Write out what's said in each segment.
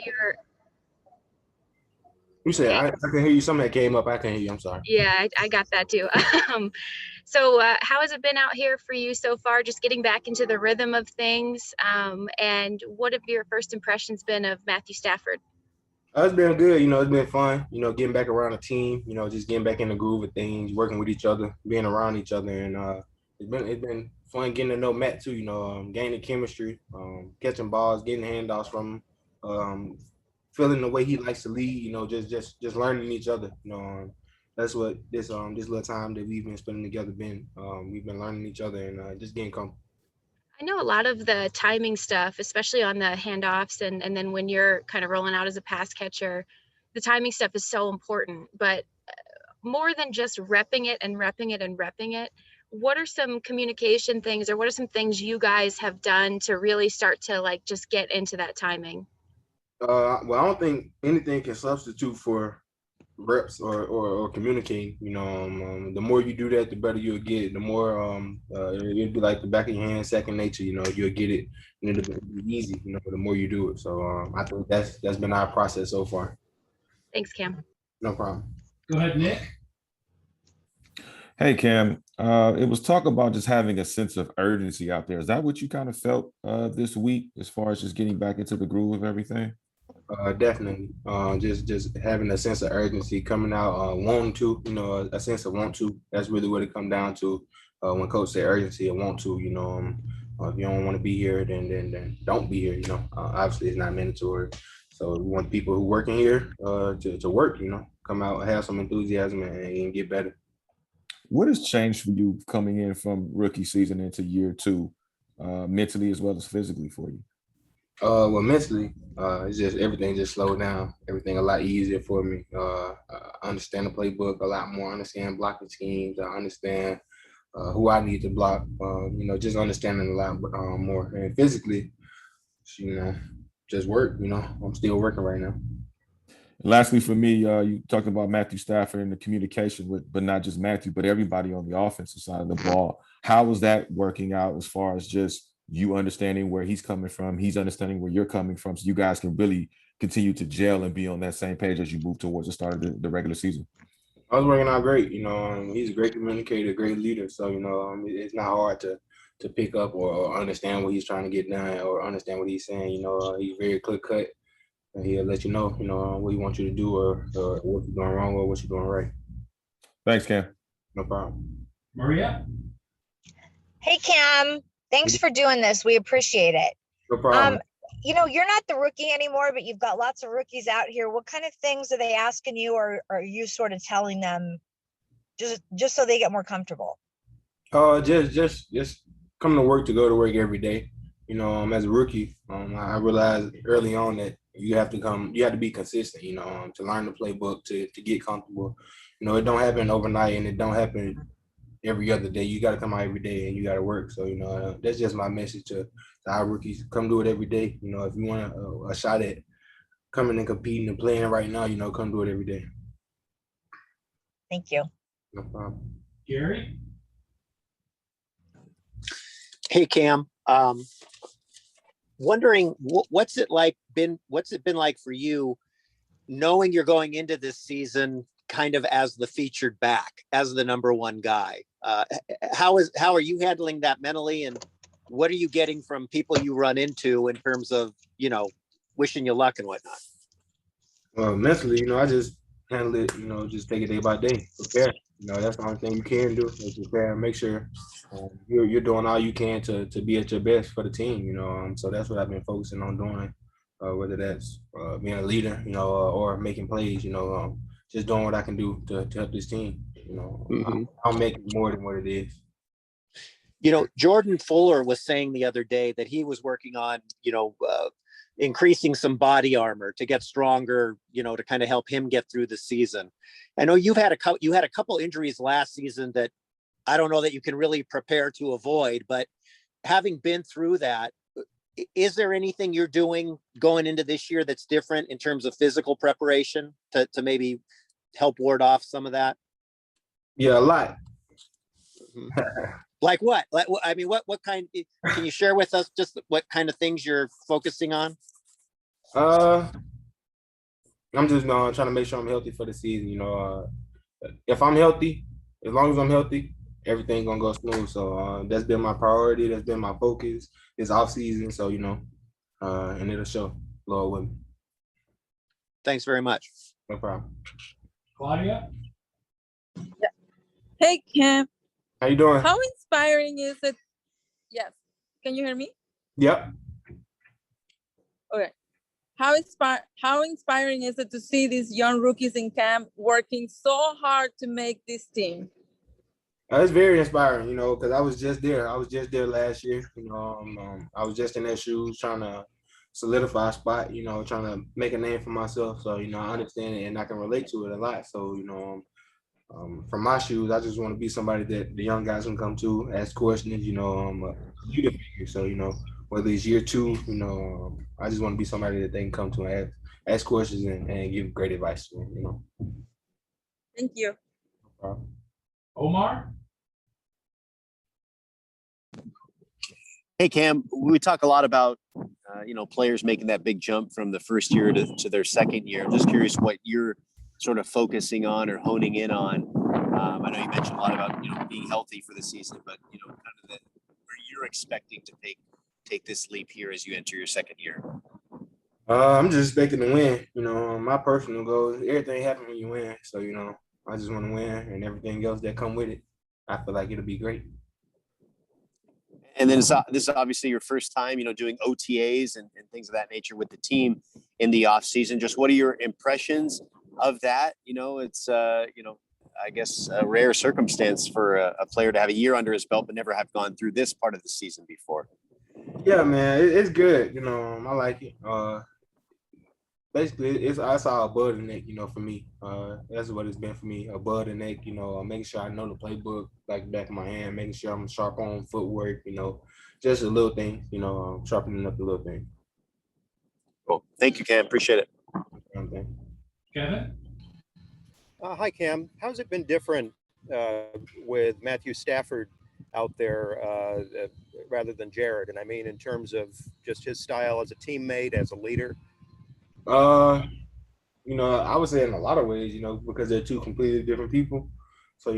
Your You said I can hear you. Something that came up. I can hear you. I'm sorry. Yeah, I got that too. How has it been out here for you so far? Just getting back into the rhythm of things. And what have your first impressions been of Matthew Stafford? It's been good. It's been fun. Getting back around the team. Just getting back in the groove of things, working with each other, being around each other, and it's been fun getting to know Matt too. Gaining chemistry, catching balls, getting handoffs from him, feeling the way he likes to lead. Just learning each other. That's what this little time that we've been spending together been. We've been learning each other and just getting comfortable. I know a lot of the timing stuff, especially on the handoffs and then when you're kind of rolling out as a pass catcher, the timing stuff is so important. But more than just repping it and repping it and repping it, what are some communication things or what are some things you guys have done to really start to like just get into that timing? Well, I don't think anything can substitute for reps or communicating. The more you do that, the better you'll get it. The more it'll be like the back of your hand, second nature. You'll get it, and it'll be easy. The more you do it. So I think that's been our process so far. Thanks, Cam. No problem. Go ahead, Nick. Hey, Cam. It was talk about just having a sense of urgency out there. Is that what you kind of felt this week, as far as just getting back into the groove of everything? Definitely. Just having a sense of urgency coming out, wanting to, a sense of want to. That's really what it come down to. When coach say urgency, and want to, if you don't want to be here, then don't be here. Obviously it's not mandatory. So we want people who working here to work. Come out, have some enthusiasm, and get better. What has changed for you coming in from rookie season into year two, mentally as well as physically for you? Well, mentally, it's just everything just slowed down. Everything a lot easier for me. I understand the playbook a lot more. I understand blocking schemes. I understand who I need to block. Just understanding a lot more. And physically, just work. I'm still working right now. Lastly, for me, you talked about Matthew Stafford and the communication with, but not just Matthew, but everybody on the offensive side of the ball. How was that working out as far as just you understanding where he's coming from, he's understanding where you're coming from, so you guys can really continue to gel and be on that same page as you move towards the start of the regular season? I was working out great. He's a great communicator, great leader. So it's not hard to pick up or understand what he's trying to get done or understand what he's saying. He's very clear cut. And he'll let you know, what he wants you to do or what you're doing wrong or what you're doing right. Thanks, Cam. No problem. Maria? Hey, Cam. Thanks for doing this. We appreciate it. No problem. You're not the rookie anymore, but you've got lots of rookies out here. What kind of things are they asking you, or are you sort of telling them just so they get more comfortable? Just come to work, to go to work every day. As a rookie, I realized early on that you have to be consistent, to learn the playbook, to get comfortable. It don't happen overnight and it don't happen every other day. You got to come out every day and you got to work. So, that's just my message to our rookies. Come do it every day. If you want a shot at coming and competing and playing right now, come do it every day. Thank you. No problem. Gary? Hey, Cam. Wondering what's it been like for you, knowing you're going into this season kind of as the featured back, as the number one guy? How are you handling that mentally, and what are you getting from people you run into in terms of wishing you luck and whatnot? Well, mentally, I just handle it. Just take it day by day. Prepare. That's the only thing you can do is prepare and make sure you're doing all you can to be at your best for the team. So that's what I've been focusing on doing, whether that's being a leader, or making plays. Just doing what I can do to help this team. I'll make it more than what it is. Jordan Fuller was saying the other day that he was working on, increasing some body armor to get stronger, to kind of help him get through the season. I know you had a couple injuries last season that I don't know that you can really prepare to avoid, but having been through that, is there anything you're doing going into this year that's different in terms of physical preparation to maybe help ward off some of that? Yeah, a lot. Like what? What kind? Can you share with us just what kind of things you're focusing on? Uh, I'm just trying to make sure I'm healthy for the season. If I'm healthy, as long as I'm healthy, everything gonna go smooth. So that's been my priority. That's been my focus this off season. So and it'll show. Lord willing. Thanks very much. No problem. Claudia? Hey, Cam. How you doing? How inspiring is it? Yes. Can you hear me? Yep. Okay. How inspiring is it to see these young rookies in camp working so hard to make this team? It's very inspiring, because I was just there. I was just there last year. I was just in their shoes trying to solidify a spot, trying to make a name for myself. So, I understand it and I can relate to it a lot. So, from my shoes, I just want to be somebody that the young guys can come to, ask questions, a leader figure. So, whether it's year two, I just want to be somebody that they can come to and ask questions and give great advice to them, Thank you. Omar? Hey, Cam, we talk a lot about, players making that big jump from the first year to their second year. I'm just curious what you're sort of focusing on or honing in on. I know you mentioned a lot about, being healthy for the season, but, kind of where you're expecting to take this leap here as you enter your second year. I'm just expecting to win. My personal goal is everything happens when you win. So, I just want to win and everything else that come with it. I feel like it'll be great. And then this is obviously your first time, doing OTAs and things of that nature with the team in the off season. Just what are your impressions of that? It's, I guess a rare circumstance for a player to have a year under his belt, but never have gone through this part of the season before. Yeah, man, it's good. I like it. Basically, I saw a bud and neck, for me. That's what it's been for me, a bud and neck, making sure I know the playbook like the back of my hand, making sure I'm sharp on footwork, just a little thing, sharpening up the little thing. Cool. Thank you, Cam. Appreciate it. Okay. Kevin? Hi, Cam. How's it been different with Matthew Stafford out there rather than Jared? And I mean, in terms of just his style as a teammate, as a leader? I would say in a lot of ways, because they're two completely different people. So,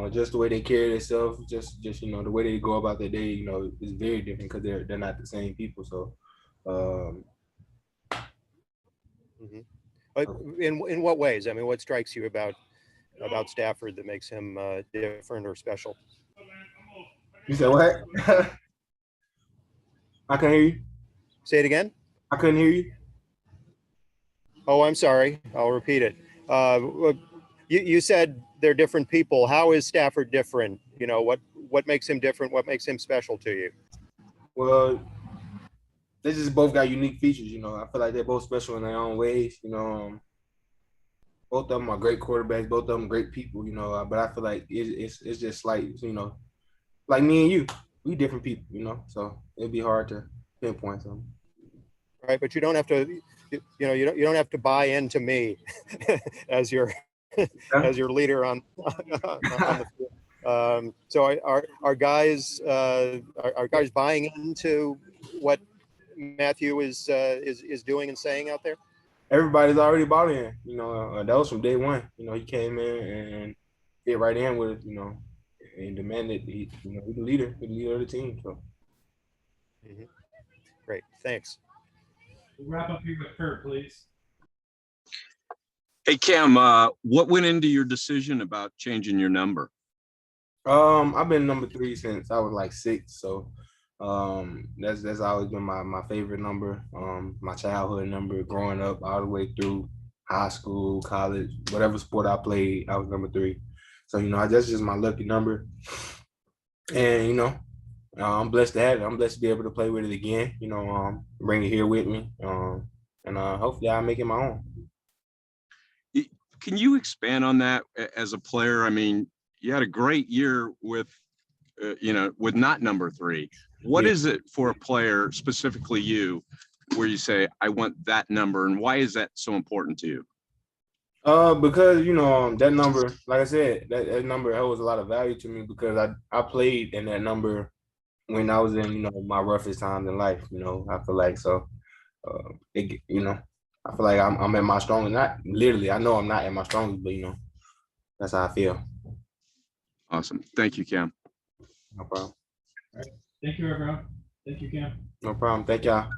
just the way they carry themselves, just the way they go about their day, is very different because they're not the same people. So, But in what ways? I mean, what strikes you about Stafford that makes him different or special? You said what? I can't hear you. Say it again. I couldn't hear you. Oh, I'm sorry. I'll repeat it. You said they're different people. How is Stafford different? What makes him different? What makes him special to you? Well, they just both got unique features. I feel like they're both special in their own ways. Both of them are great quarterbacks. Both of them great people. But I feel like it's just like like me and you, we different people. So it'd be hard to pinpoint something. Right, but you don't have to. You don't have to buy into me as your leader on the field. So are guys buying into what Matthew is doing and saying out there? Everybody's already bought in. That was from day one. He came in and fit right in with it. And demanded he's the leader of the team. So. Great, thanks. We'll wrap up here with Kurt, please. Hey, Cam, what went into your decision about changing your number? I've been number 3 since I was like 6. So that's always been my favorite number. My childhood number, growing up all the way through high school, college, whatever sport I played, I was number 3. So, that's just my lucky number. And, I'm blessed to have it. I'm blessed to be able to play with it again, bring it here with me. And hopefully I'll make it my own. Can you expand on that as a player? I mean, you had a great year with not number 3. What is it for a player, specifically you, where you say, I want that number, and why is that so important to you? Because that number, like I said, that number holds a lot of value to me because I played in that number when I was in my roughest times in life. I feel like so. you know, I feel like I'm at my strongest. Not literally, I know I'm not at my strongest, but you know, that's how I feel. Awesome. Thank you, Cam. No problem. Thank you, everyone. Thank you, Cam. No problem. Thank y'all.